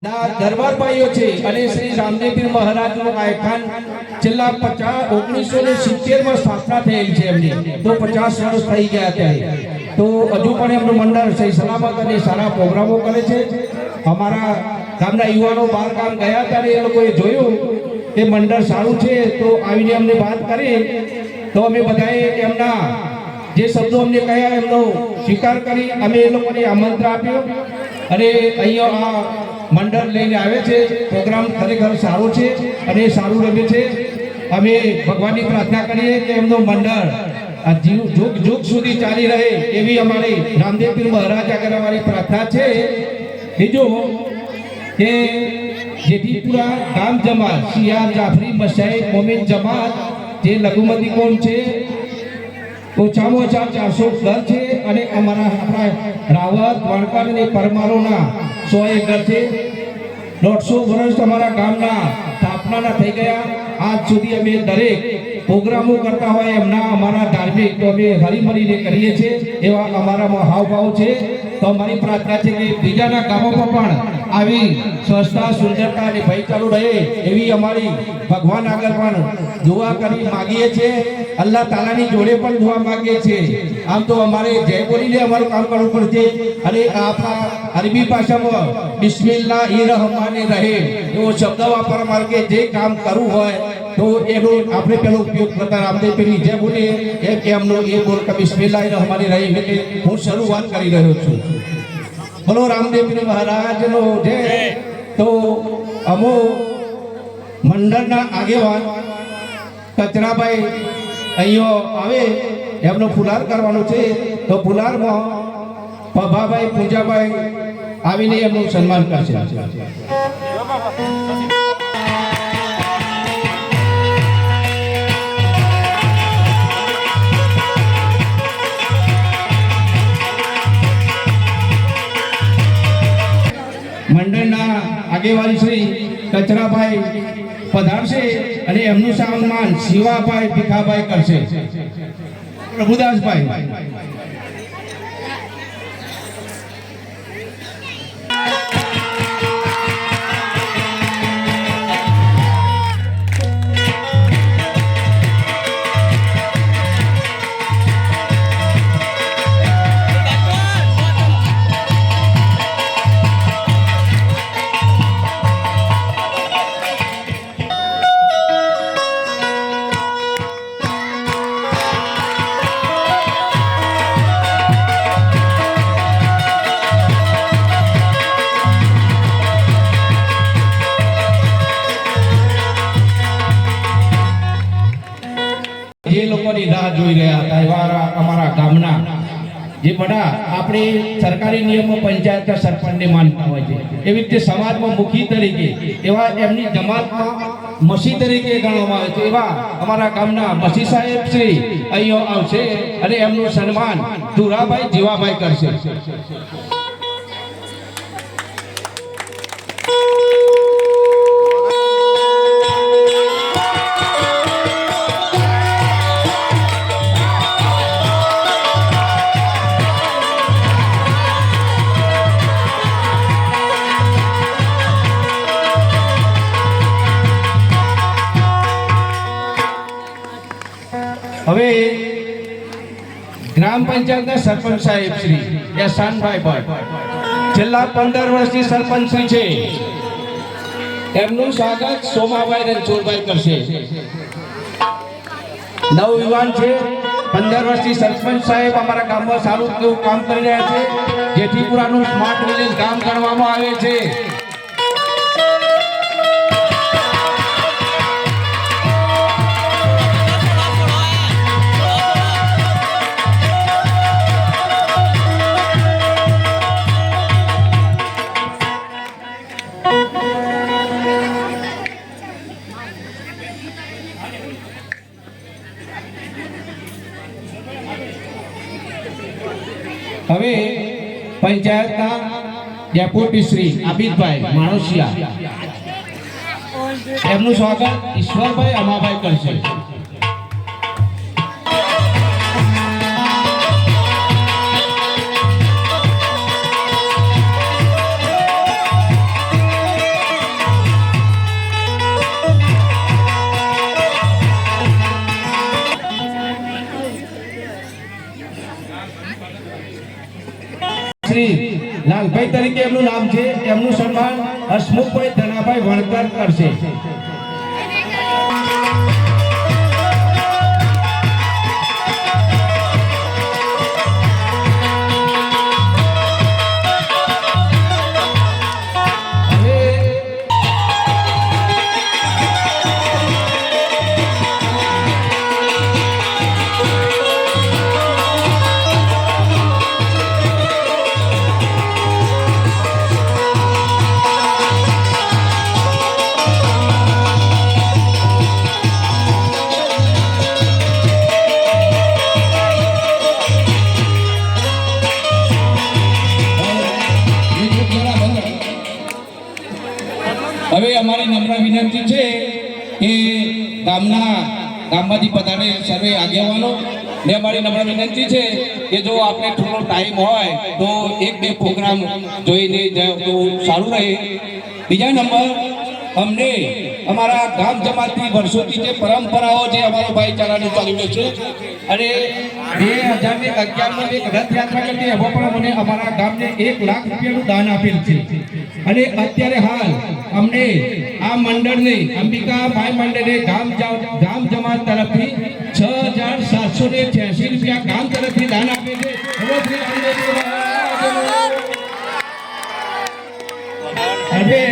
દરબાર ભાઈઓ છે અને શ્રી રામદેવપીર મહારાજનું આયખાન છેલ્લા 1970 માં સ્થાપના થયેલ છે એમની, તો 50 વર્ષ થઈ ગયા ત્યારે. તો હજુ પણ એમનું મંડળ સહી સલામત અને સારા પ્રોગ્રામો કરે છે. અમારા ગામના યુવાનો બહાર ગામ ગયા ત્યારે એ લોકોએ જોયું કે મંડળ સારું છે, તો આવીને અમને વાત કરી. તો અમે બધાએ એમના જે શબ્દો અમને કહ્યા એમનો સ્વીકાર કરી અમે એ લોકોને આમંત્રણ આપ્યું અને અહીંયા આ મંડળ લઈને આવે છે. પ્રોગ્રામ ખરેખર સારો છે અને સારું રમે છે. અમે ભગવાનની પ્રાર્થના કરીએ કે એમનો મંડળ આ જુગ જુગ સુધી ચાલી રહે એવી અમારી રામદેવપીર મહારાજ આગળ અમારી પ્રાર્થના છે. બીજું કે જેઠીપુરા ગામ જમાત સિયાર જાફરી મશાઈક મોમિન જમાત જે લઘુમતી કોમ છે, ઓછામાં ઓછા 400 ઘર છે અને અમારા આપણા રાવત વણકર અને પરમારોના 100 ઘર છે. 150 વર્ષ અમારા ગામના સ્થાપનાના થઈ ગયા. આજ સુધી અમે દરેક પ્રોગ્રામો કરતા હોય એમના અમારા ધાર્મિક તો અમે હળીમળીને કરીએ છીએ. એવા અમારામાં હાવભાવ છે. તો અમારી પ્રાર્થના છે કે બીજાના ગામોમાં પણ આવી સ્વચ્છતા સુંદરતા અને ભાઈચારો રહે એવી અમારી ભગવાન આગળ પણ દુઆ કરી માગીએ છીએ. અલ્લાહ તાલાની જોડે પણ દુઆ માગીએ છીએ. આમ તો અમારે જય બોલીને અમારું કામ કરવું પડશે અને આપણા અરબી ભાષામાં બિસ્મિલ્લાહિર રહમાનિર રહીમ એવો શબ્દ વાપરવા મારે કે જે કામ કરવું હોય તો એનો આપણે પેલો ઉપયોગ કરતા રામદેવપીરની જય બોલીએ એમનો એ બોલ કે બિસ્મિલ્લાહિર રહમાનિર રહીમ એટલે હું શરૂઆત કરી રહ્યો છું. બોલો રામદેવપીર મહારાજનો જય. તો અમો મંડળના આગેવાન કચરાભાઈ અહીંયા આવે એમનો ફુલાર કરવાનો છે. તો ફુલારમાં પભાભાઈ પૂજાભાઈ આવીને એમનું સન્માન કરશે. મંડળના આગેવાન શ્રી કચરાભાઈ પધારશે અને એમનું સન્માન શિવાભાઈ ભીખાભાઈ કરશે. પ્રભુદાસભાઈ જે લોકોની રાહ જોઈ રહ્યા હતા એવા અમારા ગામના જે બધા આપણે સરકારી નિયમો પંચાયતના સરપંચને માનતા હોય છે એવી રીતે સમાજમાં મુખી તરીકે એવા એમની જમાતમાં મસી તરીકે ગણવામાં આવે છે એવા અમારા ગામના મસી સાહેબ શ્રી અહીંયા આવશે અને એમનું સન્માન ધુરાભાઈ જીવાભાઈ કરશે. હવે ગ્રામ પંચાયતના સરપંચ સાહેબ શ્રી યશાનભાઈ છેલ્લા 15 વર્ષથી સરપંચ શ્રી છે. એમનું સ્વાગત સોમાભાઈ રણછોડભાઈ કરશે. નવયુવાન છે, 15 વર્ષથી સરપંચ સાહેબ અમારા ગામમાં સારું કેવું કામ કરી રહ્યા છે. જેઠીપુરાનું સ્માર્ટ વિલેજ ગામ ગણવામાં આવે છે. હવે પંચાયતના ડેપ્યુટી શ્રી આબિદભાઈ માણોસિયા એમનું સ્વાગત ઈશ્વરભાઈ અમાભાઈ કરશે. લાલભાઈ તરીકે એમનું નામ છે, એમનું સન્માન હસમુખભાઈ ધનાભાઈ વણકર કરશે. હવે અમારી નમ્ર વિનંતી છે કે ગામમાંથી પધારે સર્વે આગેવાનો ને અમારી નમ્ર વિનંતી છે કે જો આપણે થોડો ટાઈમ હોય તો એક બે પ્રોગ્રામ જોઈને જાય તો સારું રહે. બીજા નંબર, અમને અમારા ગામ જમાતની વર્ષોથી જે પરંપરાઓ જે અમારો ભાઈચારાનું ચાલી રહ્યો છે અને 2011માં એક રથયાત્રા કરતી એમાં પણ મને અમારા ગામને 1 લાખ રૂપિયાનું દાન આપેલ છે. અને અત્યારે હાલ અમને આ મંડળને અંબિકા માય મંડળે ગામ જમાત તરફથી 6786 રૂપિયા ગામ તરફથી દાન આપે છે. હવે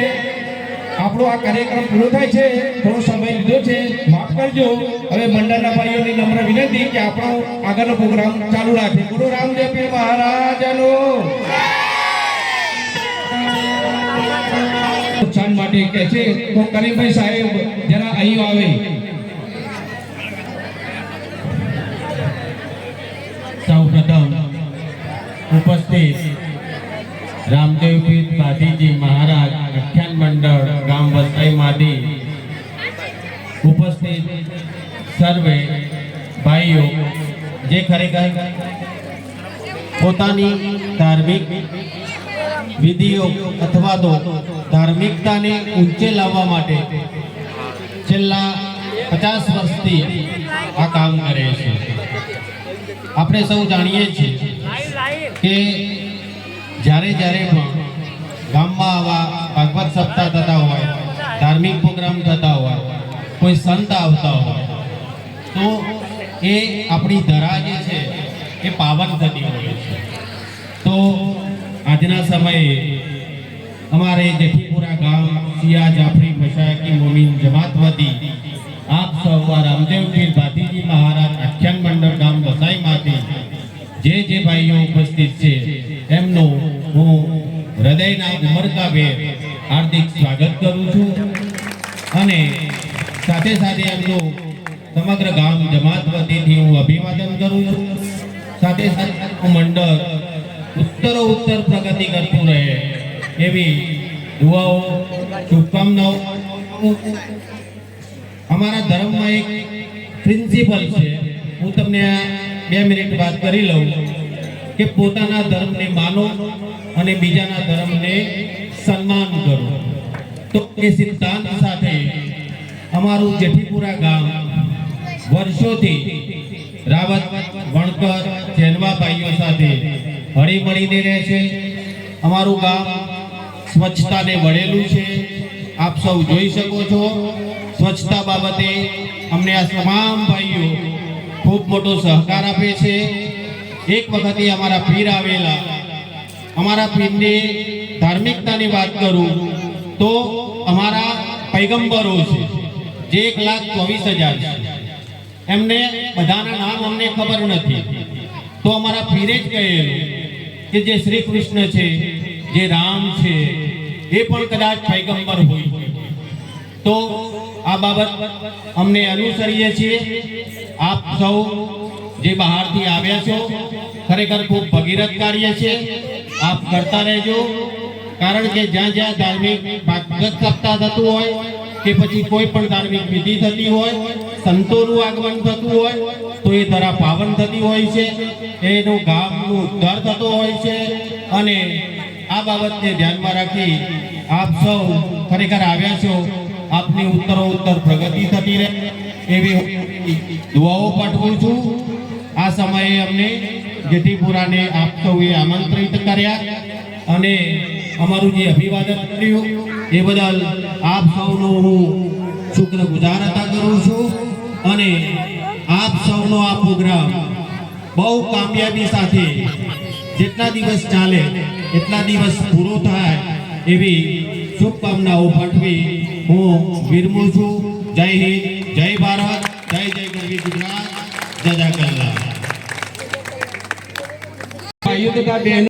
આપણો આ કાર્યક્રમ પૂરો થાય છે, થોડો સમય લીધો છે, માફ કરજો. હવે મંડળના ભાઈઓની નમ્ર વિનંતી કે આપણો આગળનો પ્રોગ્રામ ચાલુ રાખે. ગુરુ રામદેવ પીર મહારાજનો ઉત્સાહ માટે કહે છે તો કરીમભાઈ સાહેબ જરા અહીં આવે. સૌપ્રથમ ઉપસ્થિત રામદેવ પીર પાટીજી મહારાજ આખ્યાન મંડળ ગામ વસાઈમાંથી ઉપસ્થિત સર્વે ભાઈઓ જે ખરેખર પોતાની ધાર્મિક વિધિઓ અથવા તો ધાર્મિકતાને ઊંચે લાવવા માટે છેલ્લા 50 વર્ષથી આ કામ કરે છે. આપણે સૌ જાણીએ છીએ કે જ્યારે પણ ગામમાં આવા ભાગવત સપ્તાહ થતા હોય, ધાર્મિક પ્રોગ્રામ થતા હોય, કોઈ સંત આવતા હોય તો એ આપણી ધરા જે છે એ પાવન થતી હોય છે. તો આજના સમયે અમારે જેઠીપુરા ગામ સિયા જાફરી મશાયકી મોમીન જમાત વતી આપ સૌ રામદેવ પીર ભાતીજી મહારાજ આખ્યાન મંડળ ગામ વસાઈમાંથી જે ભાઈઓ ઉપસ્થિત છે એમનું હું હૃદયના ઉમળકાભેર હાર્દિક સ્વાગત કરું છું. અને સાથે સાથે એમનું સમગ્ર ગામ જમાત વતીથી હું અભિવાદન કરું છું. સાથે સાથે મંડળ ઉત્તરોત્તર પ્રગતિ કરતું રહે એવી દુઆઓ, શુભકામનાઓ. અમારા ધર્મમાં એક પ્રિન્સિપલ છે, હું તમને 2 મિનિટ વાત કરી લઉં કે પોતાના ધર્મને માનો અને બીજાના ધર્મને સન્માન કરો. તો એ સિદ્ધાંત સાથે અમારું જેઠીપુરા ગામ વર્ષોથી રાવત વણકર જૈનવા ભાઈઓ સાથે હળીમળીને રહે છે. અમારું ગામ સ્વચ્છતાને વળેલું છે. આપ સૌ જોઈ શકો છો સ્વચ્છતા બાબતે અમને આ તમામ ભાઈઓ ખૂબ મોટો સહકાર આપે છે. એક વખતે અમારા પીર આવેલા, અમારા પીરની ધાર્મિકતાની વાત કરું તો અમારા પૈગંબરો છે જે 1,24,000 છે. એમને બધાના નામ અમને ખબર નથી, તો અમારા પીરે જ કહેલું કે જે શ્રી કૃષ્ણ છે, જે રામ છે, એ પણ કદાચ પૈગંબર હોય. તો આ બાબત અમને અનુસરીએ છીએ. આપ સૌ જે બહારથી આવ્યા છો ખરેખર ખૂબ ભગીરથ કાર્ય છે, આપ કરતા રહેજો. કારણ કે જ્યાં ધાર્મિક ભાગવત સપ્તાહ થતું હોય કે પછી કોઈ પણ ધાર્મિક વિધિ થતી હોય, સંતોનું આગમન થતું હોય તો એ ધરા પાવન થતી હોય છે, એનું ગામનું ઉદ્ધાર થતો હોય છે. અને આ બાબતને ધ્યાનમાં રાખી આપ સૌ ખરેખર આવ્યા છો, આપની ઉત્તરોત્તર પ્રગતિ થતી રહે એવી દુઆઓ પાઠવું છું. આ સમયે અમને જેઠીપુરાને આપ સૌએ આમંત્રિત કર્યા અને અમારું જે અભિવાદન કર્યું એ બદલ આપ સૌનો હું શુક્રગુજાર અદા કરું છું અને આપ સૌનો આ પ્રોગ્રામ બહુ કામયાબી સાથે જેટલા દિવસ ચાલે એટલા દિવસ પૂરો થાય એવી શુભકામનાઓ પાઠવી હું વિરમું છું. જય હિન્દ, જય ભારત, જય જય ગરવી ગુજરાત, જય જય કલ્લા. ભાઈઓ તથા બહેનો